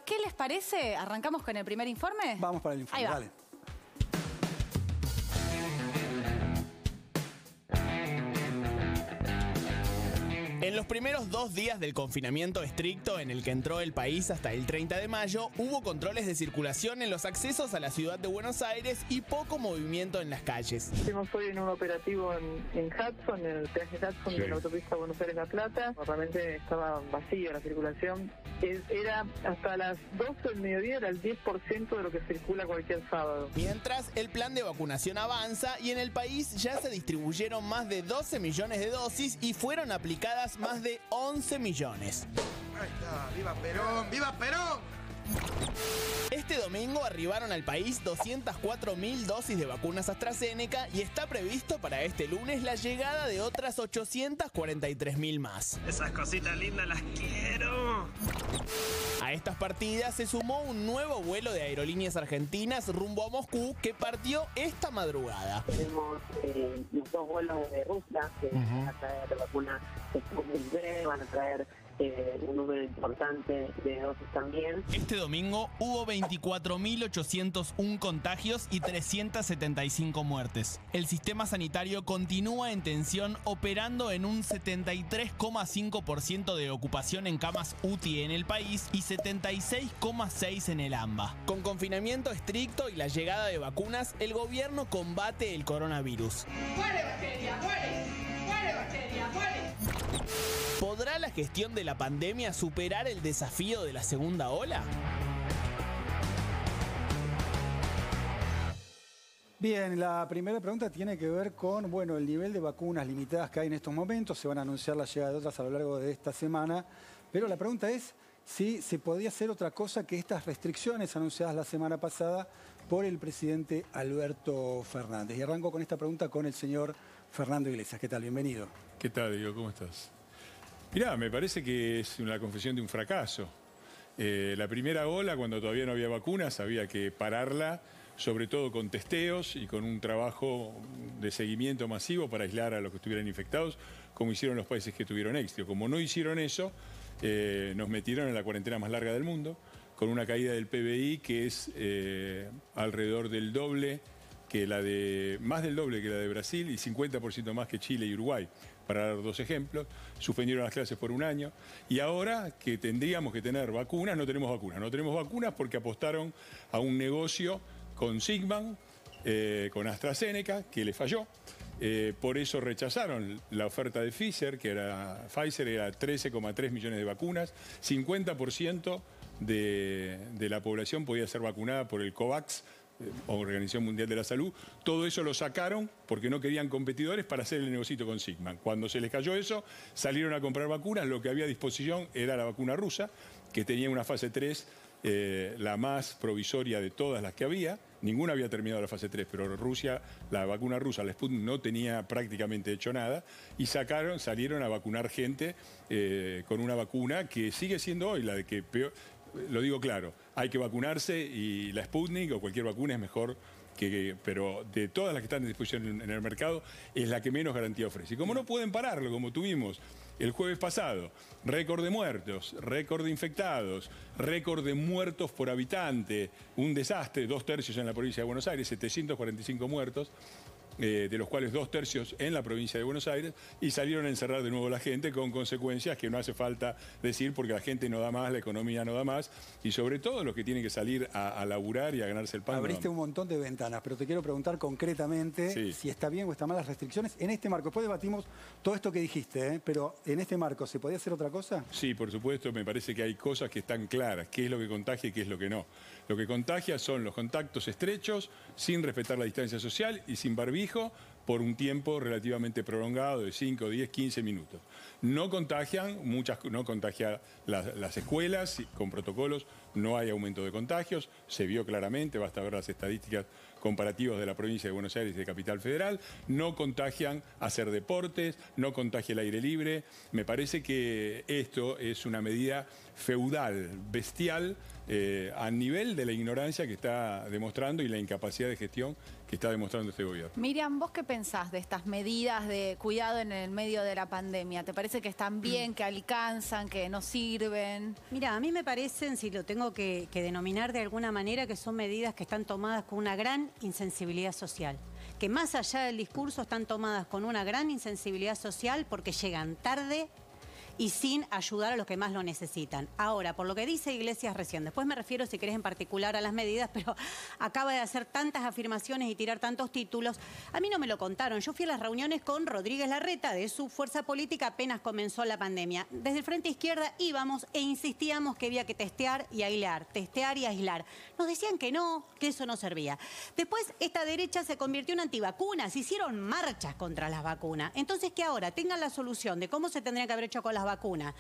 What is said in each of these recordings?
¿Qué les parece? ¿Arrancamos con el primer informe? Vamos para el informe, dale. En los primeros 2 días del confinamiento estricto en el que entró el país hasta el 30 de mayo, hubo controles de circulación en los accesos a la ciudad de Buenos Aires y poco movimiento en las calles. Estuvimos hoy en un operativo en Hudson, en el peaje Hudson de la autopista Buenos Aires-La Plata. Realmente estaba vacía la circulación. Era hasta las 12 del mediodía, era el 10% de lo que circula cualquier sábado. Mientras, el plan de vacunación avanza y en el país ya se distribuyeron más de 12 millones de dosis y fueron aplicadas más de 11 millones. Ahí está, ¡viva Perón! ¡Viva Perón! Este domingo arribaron al país 204.000 dosis de vacunas AstraZeneca y está previsto para este lunes la llegada de otras 843.000 más. Esas cositas lindas las quiero. A estas partidas se sumó un nuevo vuelo de Aerolíneas Argentinas rumbo a Moscú que partió esta madrugada. Tenemos los 2 vuelos de Rusia que van a traer vacunas Sputnik V, van a traer un número importante de dosis también. Este domingo hubo 24.801 contagios y 375 muertes. El sistema sanitario continúa en tensión, operando en un 73,5% de ocupación en camas UTI en el país y 76,6% en el AMBA. Con confinamiento estricto y la llegada de vacunas, el gobierno combate el coronavirus. ¡Muere bacteria! ¡Muere! ¡Muere bacteria! ¡Muere! ¿Podrá la gestión de la pandemia superar el desafío de la segunda ola? Bien, la primera pregunta tiene que ver con, bueno, el nivel de vacunas limitadas que hay en estos momentos. Se van a anunciar la llegada de otras a lo largo de esta semana. Pero la pregunta es si se podía hacer otra cosa que estas restricciones anunciadas la semana pasada por el presidente Alberto Fernández. Y arranco con esta pregunta con el señor Fernando Iglesias. ¿Qué tal? Bienvenido. ¿Qué tal, Diego? ¿Cómo estás? Mirá, me parece que es una confesión de un fracaso. La primera ola, cuando todavía no había vacunas, había que pararla, sobre todo con testeos y con un trabajo de seguimiento masivo para aislar a los que estuvieran infectados, como hicieron los países que tuvieron éxito. Como no hicieron eso, nos metieron en la cuarentena más larga del mundo, con una caída del PBI que es alrededor del doble, más del doble que la de Brasil y 50% más que Chile y Uruguay, para dar 2 ejemplos. Suspendieron las clases por 1 año y ahora que tendríamos que tener vacunas, no tenemos vacunas. No tenemos vacunas porque apostaron a un negocio con Sigman, con AstraZeneca, que le falló. Por eso rechazaron la oferta de Pfizer, era 13,3 millones de vacunas, 50% de la población podía ser vacunada por el COVAX, Organización Mundial de la Salud. Todo eso lo sacaron porque no querían competidores para hacer el negocito con Sigman. Cuando se les cayó eso, salieron a comprar vacunas. Lo que había a disposición era la vacuna rusa, que tenía una fase 3, la más provisoria de todas las que había. Ninguna había terminado la fase 3, pero Rusia, la vacuna rusa, la Sputnik, no tenía prácticamente hecho nada. Y salieron a vacunar gente con una vacuna que sigue siendo hoy la de que peor. Lo digo claro, hay que vacunarse y la Sputnik o cualquier vacuna es mejor pero de todas las que están en disposición en el mercado, es la que menos garantía ofrece. Y como no pueden pararlo, como tuvimos el jueves pasado, récord de muertos, récord de infectados, récord de muertos por habitante, un desastre, 2/3 en la provincia de Buenos Aires, 745 muertos, de los cuales 2/3 en la provincia de Buenos Aires, y salieron a encerrar de nuevo a la gente con consecuencias que no hace falta decir porque la gente no da más, la economía no da más, y sobre todo los que tienen que salir a laburar y a ganarse el pan. Abriste un montón de ventanas, pero te quiero preguntar concretamente si está bien o está mal las restricciones en este marco. Después debatimos todo esto que dijiste, pero en este marco, ¿se podía hacer otra cosa? Sí, por supuesto, me parece que hay cosas que están claras, qué es lo que contagia y qué es lo que no. Lo que contagia son los contactos estrechos, sin respetar la distancia social y sin barbijo, por un tiempo relativamente prolongado de 5, 10, 15 minutos. No contagian, no contagia las escuelas, con protocolos no hay aumento de contagios, se vio claramente, basta ver las estadísticas comparativos de la provincia de Buenos Aires y de Capital Federal, no contagian hacer deportes, no contagia el aire libre. Me parece que esto es una medida feudal, bestial, a nivel de la ignorancia que está demostrando y la incapacidad de gestión que está demostrando este gobierno. Miriam, ¿vos qué pensás de estas medidas de cuidado en el medio de la pandemia? ¿Te parece que están bien, que alcanzan, que no sirven? Mira, a mí me parecen, si lo tengo que denominar de alguna manera, que son medidas que están tomadas con una gran insensibilidad social. Que más allá del discurso están tomadas con una gran insensibilidad social porque llegan tarde y sin ayudar a los que más lo necesitan. Ahora, por lo que dice Iglesias recién, después me refiero, si querés, en particular a las medidas, pero acaba de hacer tantas afirmaciones y tirar tantos títulos. A mí no me lo contaron. Yo fui a las reuniones con Rodríguez Larreta, de su fuerza política, apenas comenzó la pandemia. Desde el Frente Izquierda íbamos e insistíamos que había que testear y aislar, testear y aislar. Nos decían que no, que eso no servía. Después, esta derecha se convirtió en antivacunas, hicieron marchas contra las vacunas. Entonces, que ahora tengan la solución de cómo se tendría que haber hecho con las vacunas,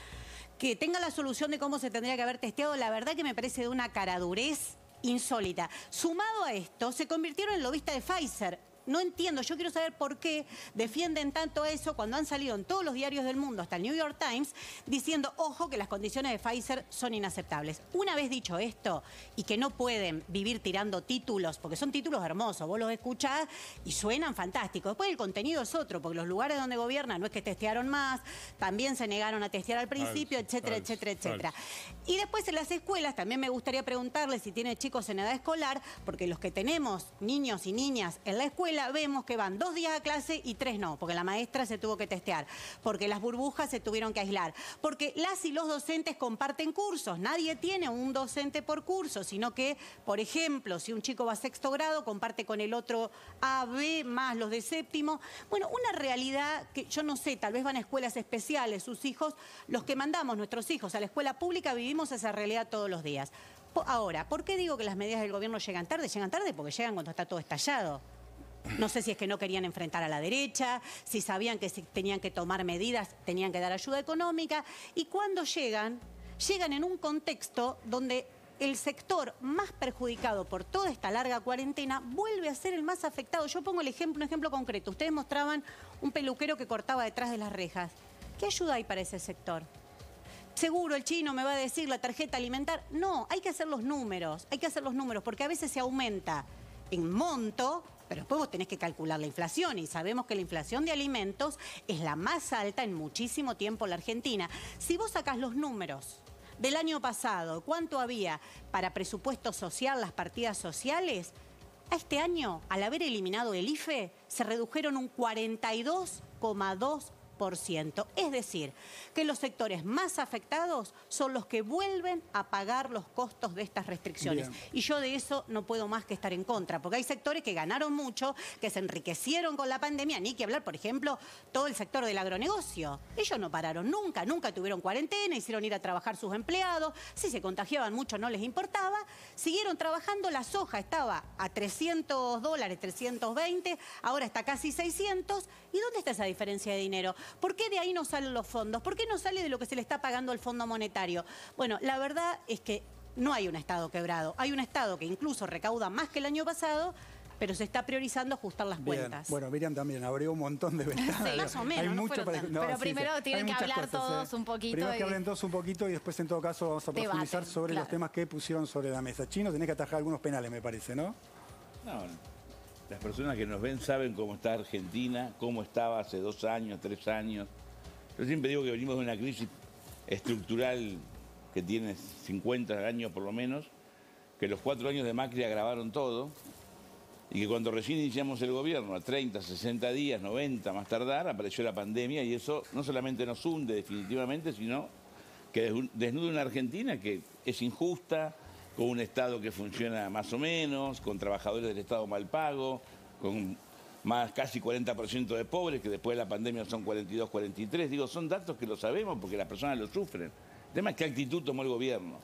que tenga la solución de cómo se tendría que haber testeado, la verdad que me parece de una caradurez insólita. Sumado a esto, se convirtieron en lobista de Pfizer. No entiendo, yo quiero saber por qué defienden tanto eso cuando han salido en todos los diarios del mundo, hasta el New York Times, diciendo, ojo, que las condiciones de Pfizer son inaceptables. Una vez dicho esto, y que no pueden vivir tirando títulos, porque son títulos hermosos, vos los escuchás y suenan fantásticos. Después el contenido es otro, porque los lugares donde gobiernan no es que testearon más, también se negaron a testear al principio, etcétera, etcétera, etcétera. Y después en las escuelas también me gustaría preguntarles si tiene chicos en edad escolar, porque los que tenemos niños y niñas en la escuela, vemos que van 2 días a clase y 3 no, porque la maestra se tuvo que testear, porque las burbujas se tuvieron que aislar, porque las y los docentes comparten cursos. Nadie tiene un docente por curso, sino que, por ejemplo, si un chico va a 6º grado, comparte con el otro A, B, más los de 7º. Bueno, una realidad que yo no sé, tal vez van a escuelas especiales, sus hijos, los que mandamos nuestros hijos a la escuela pública, vivimos esa realidad todos los días. Ahora, ¿por qué digo que las medidas del gobierno llegan tarde? Llegan tarde porque llegan cuando está todo estallado. No sé si es que no querían enfrentar a la derecha, si sabían que si tenían que tomar medidas, tenían que dar ayuda económica. Y cuando llegan en un contexto donde el sector más perjudicado por toda esta larga cuarentena vuelve a ser el más afectado. Yo pongo un ejemplo concreto. Ustedes mostraban un peluquero que cortaba detrás de las rejas. ¿Qué ayuda hay para ese sector? Seguro el chino me va a decir la tarjeta alimentar. No, hay que hacer los números, porque a veces se aumenta en monto, pero después vos tenés que calcular la inflación y sabemos que la inflación de alimentos es la más alta en muchísimo tiempo en la Argentina. Si vos sacás los números del año pasado, cuánto había para presupuesto social, las partidas sociales, a este año, al haber eliminado el IFE, se redujeron un 42,2%. Es decir, que los sectores más afectados son los que vuelven a pagar los costos de estas restricciones. Bien. Y yo de eso no puedo más que estar en contra, porque hay sectores que ganaron mucho, que se enriquecieron con la pandemia, ni que hablar, por ejemplo, todo el sector del agronegocio. Ellos no pararon nunca tuvieron cuarentena, hicieron ir a trabajar sus empleados, si se contagiaban mucho no les importaba, siguieron trabajando, la soja estaba a $300, 320, ahora está casi 600, ¿y dónde está esa diferencia de dinero? ¿Por qué de ahí no salen los fondos? ¿Por qué no sale de lo que se le está pagando al Fondo Monetario? Bueno, la verdad es que no hay un Estado quebrado. Hay un Estado que incluso recauda más que el año pasado, pero se está priorizando ajustar las cuentas. Bueno, Miriam también abrió un montón de ventanas. Sí, más o menos. Hay mucho para... pero primero tienen que hablar todos un poquito. Primero que hablen todos un poquito y después, en todo caso, vamos a profundizar sobre los temas que pusieron sobre la mesa. Chino, tenés que atajar algunos penales, me parece, ¿no? No. Las personas que nos ven saben cómo está Argentina, cómo estaba hace 2 años, 3 años. Yo siempre digo que venimos de una crisis estructural que tiene 50 años por lo menos, que los 4 años de Macri agravaron todo y que cuando recién iniciamos el gobierno, a 30, 60 días, 90 más tardar, apareció la pandemia y eso no solamente nos hunde definitivamente, sino que desnuda una Argentina que es injusta, con un Estado que funciona más o menos, con trabajadores del Estado mal pagos, con casi 40% de pobres, que después de la pandemia son 42, 43. Digo, son datos que lo sabemos porque las personas lo sufren. El tema es qué actitud tomó el gobierno.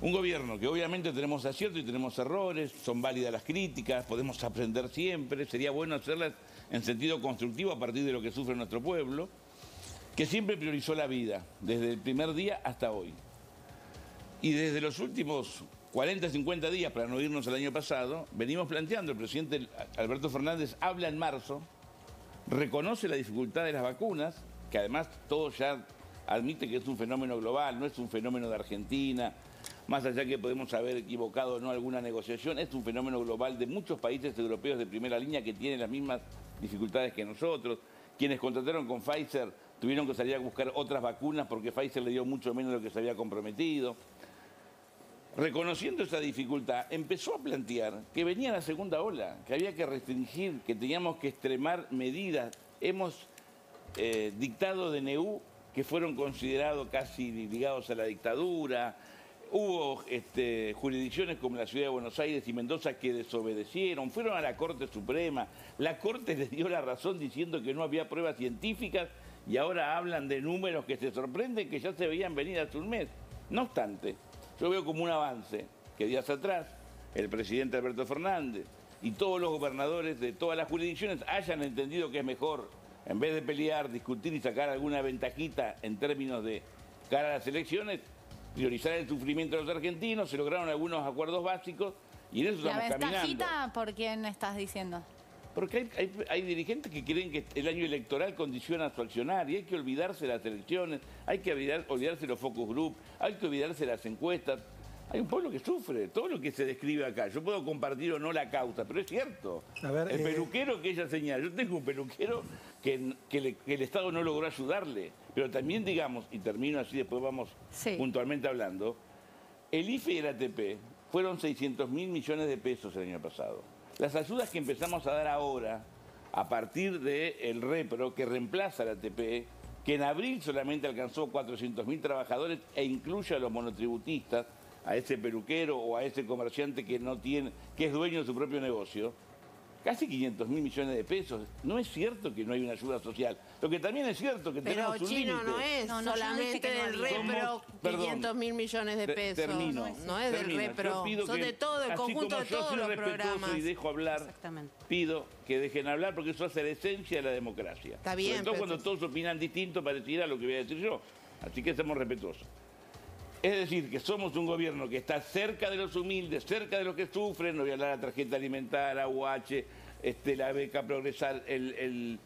Un gobierno que obviamente tenemos aciertos y tenemos errores, son válidas las críticas, podemos aprender siempre, sería bueno hacerlas en sentido constructivo a partir de lo que sufre nuestro pueblo, que siempre priorizó la vida, desde el primer día hasta hoy. Y desde los últimos 40, 50 días, para no irnos al año pasado, venimos planteando, el presidente Alberto Fernández habla en marzo, reconoce la dificultad de las vacunas, que además todos ya admite que es un fenómeno global, no es un fenómeno de Argentina, más allá que podemos haber equivocado o no alguna negociación, es un fenómeno global de muchos países europeos de primera línea que tienen las mismas dificultades que nosotros. Quienes contrataron con Pfizer tuvieron que salir a buscar otras vacunas porque Pfizer le dio mucho menos de lo que se había comprometido. Reconociendo esa dificultad, empezó a plantear que venía la segunda ola, que había que restringir, que teníamos que extremar medidas. Hemos dictado DNU que fueron considerados casi ligados a la dictadura. Hubo jurisdicciones como la Ciudad de Buenos Aires y Mendoza que desobedecieron, fueron a la Corte Suprema. La Corte les dio la razón diciendo que no había pruebas científicas y ahora hablan de números que se sorprenden que ya se veían venir hace un mes. No obstante, yo veo como un avance que días atrás el presidente Alberto Fernández y todos los gobernadores de todas las jurisdicciones hayan entendido que es mejor, en vez de pelear, discutir y sacar alguna ventajita en términos de cara a las elecciones, priorizar el sufrimiento de los argentinos. Se lograron algunos acuerdos básicos y en eso estamos caminando. ¿La ventajita por quién estás diciendo? Porque hay dirigentes que creen que el año electoral condiciona su accionar y hay que olvidarse de las elecciones, hay que olvidarse de los focus group, hay que olvidarse de las encuestas. Hay un pueblo que sufre, todo lo que se describe acá. Yo puedo compartir o no la causa, pero es cierto. A ver, el peluquero que ella señala, yo tengo un peluquero que el Estado no logró ayudarle, pero también digamos, y termino así, después vamos puntualmente hablando, el IFE y el ATP fueron 600.000 millones de pesos el año pasado. Las ayudas que empezamos a dar ahora, a partir del REPRO, que reemplaza al ATP, que en abril solamente alcanzó 400.000 trabajadores e incluye a los monotributistas, a ese peluquero o a ese comerciante que es dueño de su propio negocio, casi 500.000 millones de pesos. No es cierto que no hay una ayuda social. Lo que también es cierto que tenemos un límite. Pero Chino, no es solamente del REPRO 500.000 millones de pesos. Termino. No es del REPRO, son de todo, el conjunto de todos los programas. Y dejo hablar, pido que dejen hablar porque eso hace la esencia de la democracia. Está bien. Sobre todo cuando todos opinan distinto pareciera a lo que voy a decir yo. Así que seamos respetuosos. Es decir, que somos un gobierno que está cerca de los humildes, cerca de los que sufren, no voy a hablar de la tarjeta alimentar, AUH, la beca Progresar, el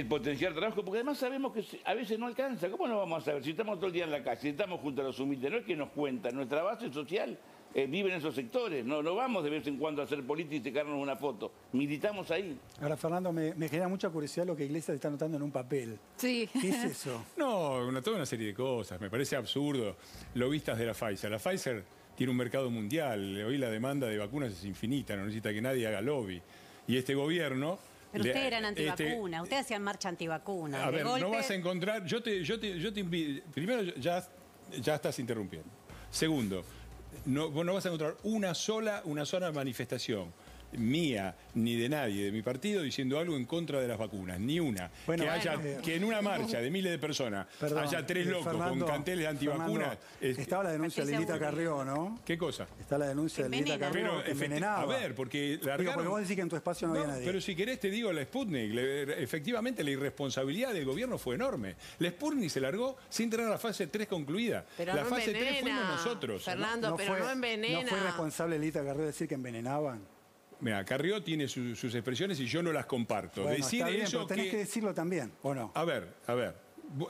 potenciar trabajo, porque además sabemos que a veces no alcanza. ¿Cómo no vamos a saber? Si estamos todo el día en la calle, si estamos junto a los humildes, no es que nos cuentan, nuestra base social vive en esos sectores, no vamos de vez en cuando a hacer política y sacarnos una foto, militamos ahí. Ahora, Fernando, me genera mucha curiosidad lo que Iglesias está anotando en un papel. Sí. ¿Qué es eso? No, toda una serie de cosas, me parece absurdo. Lobistas de la Pfizer. La Pfizer tiene un mercado mundial, hoy la demanda de vacunas es infinita, no necesita que nadie haga lobby. Y este gobierno... Pero ustedes eran antivacunas, ustedes hacían marcha antivacuna. A ver, no vas a encontrar... Yo te invito... Primero, ya estás interrumpiendo. Segundo, vos no vas a encontrar una sola manifestación mía ni de nadie de mi partido diciendo algo en contra de las vacunas, ni una. Bueno, que en una marcha de miles de personas haya tres locos con carteles antivacunas. Estaba la denuncia de Lilita Carrió, ¿no? ¿Qué cosa? Está la denuncia de Lilita Carrió que envenenaba. A ver, porque porque vos decís que en tu espacio no había nadie. Pero si querés te digo la Sputnik, efectivamente la irresponsabilidad del gobierno fue enorme. La Sputnik se largó sin tener la fase 3 concluida. Pero la no fase envenena, 3 fuimos nosotros. Fernando, pero no envenena. ¿No fue responsable Lilita Carrió de decir que envenenaban? Mira, Carrió tiene sus expresiones y yo no las comparto. Bueno, decir está bien, eso pero tenés que decirlo también, ¿o no? A ver.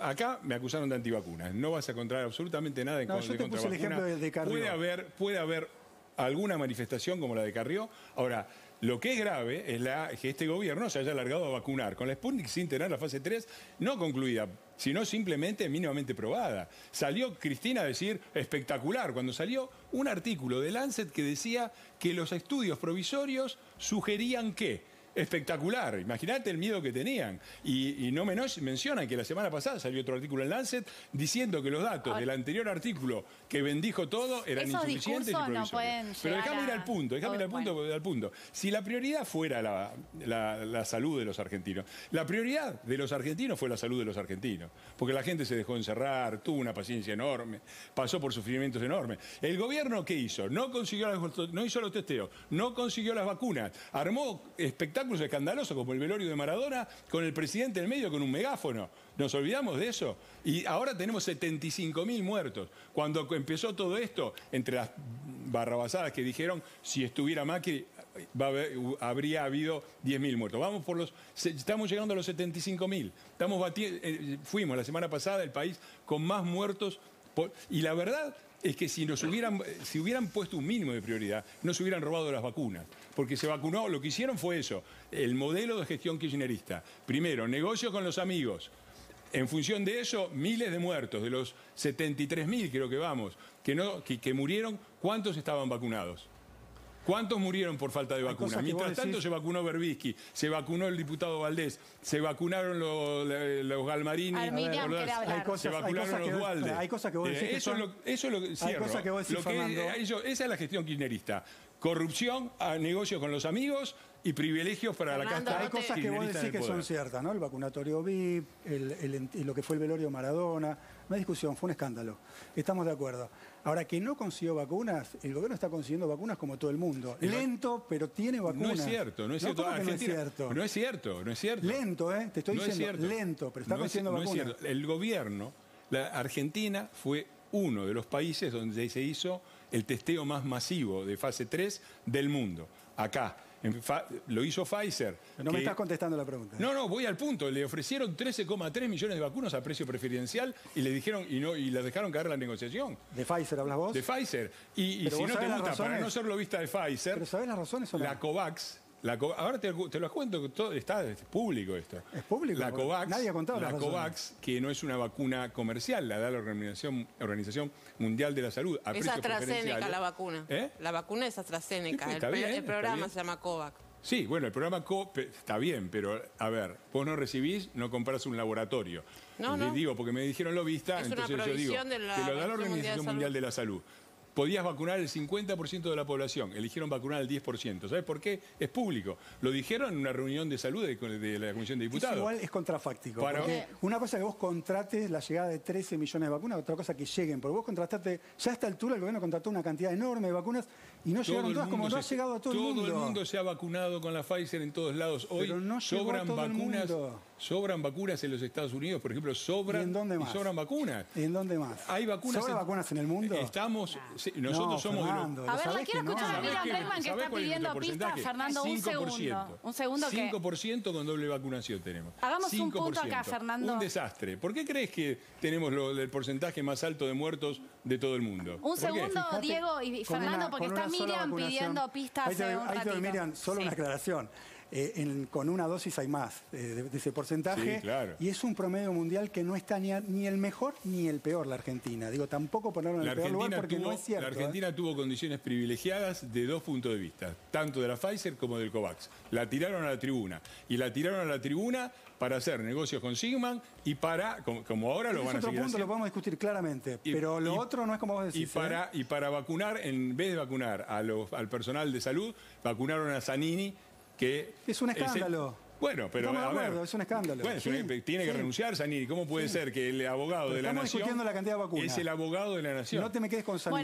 Acá me acusaron de antivacunas. No vas a encontrar absolutamente nada en contra de vacunas. Yo te puse el ejemplo de Carrió. Puede haber alguna manifestación como la de Carrió. Ahora, lo que es grave es que este gobierno se haya alargado a vacunar con la Sputnik sin tener la fase 3 no concluida, sino simplemente mínimamente probada. Salió Cristina a decir espectacular, cuando salió un artículo de Lancet que decía que los estudios provisorios sugerían que... Espectacular, imagínate el miedo que tenían. Y no mencionan que la semana pasada salió otro artículo en Lancet diciendo que los datos del anterior artículo que bendijo todo eran insuficientes y provisorios. Pero déjame ir al punto, Si la prioridad fuera la salud de los argentinos, la prioridad de los argentinos fue la salud de los argentinos, porque la gente se dejó encerrar, tuvo una paciencia enorme, pasó por sufrimientos enormes. El gobierno, ¿qué hizo? No hizo los testeos, no consiguió las vacunas, armó espectáculos escandalosos como el velorio de Maradona con el presidente en medio con un megáfono. ¿Nos olvidamos de eso? Y ahora tenemos 75.000 muertos. Cuando empezó todo esto, entre las barrabasadas que dijeron si estuviera Macri habría habido 10.000 muertos. Estamos llegando a los 75.000. Fuimos la semana pasada el país con más muertos. Y la verdad es que si hubieran puesto un mínimo de prioridad, no se hubieran robado las vacunas. Porque se vacunó, lo que hicieron fue eso, el modelo de gestión kirchnerista. Primero, negocios con los amigos. En función de eso, miles de muertos. De los 73.000, creo que vamos, que murieron, ¿cuántos estaban vacunados? ¿Cuántos murieron por falta de vacuna? Mientras tanto se vacunó Berbisky, se vacunó el diputado Valdés, se vacunaron los Galmarini, se vacunaron los Dualde. Hay cosas que vos decís que eso es lo que cierro. Esa es la gestión kirchnerista. Corrupción, negocios con los amigos y privilegios para la casta. Hay cosas que vos decís que son ciertas, ¿no? El vacunatorio VIP, lo que fue el velorio Maradona. No hay discusión, fue un escándalo. Estamos de acuerdo. Ahora, que no consiguió vacunas, el gobierno está consiguiendo vacunas como todo el mundo. Lento, pero tiene vacunas. No es cierto, no es cierto. No es cierto. No es cierto, no es cierto. Lento, te estoy diciendo, lento, pero está consiguiendo vacunas. No es cierto. El gobierno, la Argentina fue uno de los países donde se hizo el testeo más masivo de fase 3 del mundo. Acá. Lo hizo Pfizer. No me estás contestando la pregunta. No, voy al punto. Le ofrecieron 13,3 millones de vacunas a precio preferencial y le dijeron y les dejaron caer la negociación. ¿De Pfizer hablas vos? De Pfizer. Y si no te gusta, para no ser lobista de Pfizer... ¿Pero sabés las razones o no? La COVAX... ahora te lo cuento, es público esto. Es público. La COVAX, nadie ha contado la COVAX, que no es una vacuna comercial, la da la Organización Mundial de la Salud. Es AstraZeneca la vacuna. La vacuna es AstraZeneca. El programa se llama COVAX. Sí, bueno, el programa está bien, pero a ver, vos no recibís, no comprás un laboratorio. Les digo, porque me dijeron lobista, entonces yo digo, que lo da la Organización Mundial de la Salud. Podías vacunar el 50% de la población, eligieron vacunar el 10%. ¿Sabes por qué? Es público. Lo dijeron en una reunión de salud de la Comisión de Diputados. Igual es contrafáctico. Porque una cosa es que vos contrates la llegada de 13 millones de vacunas, otra cosa que lleguen. Porque vos contrataste, ya a esta altura el gobierno contrató una cantidad enorme de vacunas y no llegaron todas, como no ha llegado a todo el mundo. Todo el mundo se ha vacunado con la Pfizer en todos lados. Hoy no sobran vacunas. Sobran vacunas en los Estados Unidos, por ejemplo, sobran. ¿Y en dónde más? Sobran vacunas. ¿Y en dónde más? Hay vacunas. ¿Sobran vacunas en el mundo? Nosotros somos. Fernando, a ver, la quiero escuchar a Miriam Bregman que está pidiendo pistas. Fernando, 5%. Un segundo que... 5% con doble vacunación tenemos. Hagamos 5%. Un punto acá, Fernando. Un desastre. ¿Por qué crees que tenemos el porcentaje más alto de muertos de todo el mundo? Un segundo, Diego y Fernando, porque está Miriam pidiendo pistas hace un ratito. Miriam, solo una aclaración. Con una dosis hay más de ese porcentaje. Sí, claro. Y es un promedio mundial que no está ni el mejor ni el peor la Argentina. Digo, tampoco ponerlo en el peor lugar porque no es cierto. La Argentina tuvo condiciones privilegiadas de dos puntos de vista, tanto de la Pfizer como del COVAX. La tiraron a la tribuna. Y la tiraron a la tribuna para hacer negocios con Sigman y para, como ahora lo van a seguir haciendo. Otro punto lo podemos discutir claramente, pero lo otro no es como vos decís. Y para vacunar, en vez de vacunar al personal de salud, vacunaron a Zanini, que es un escándalo. Bueno, pero a ver, es un escándalo. Bueno, tiene que renunciar Zanini. ¿Cómo puede ser que el abogado de la Nación discutiendo la cantidad de vacunas? Es el abogado de la Nación? No te me quedes con Zanini.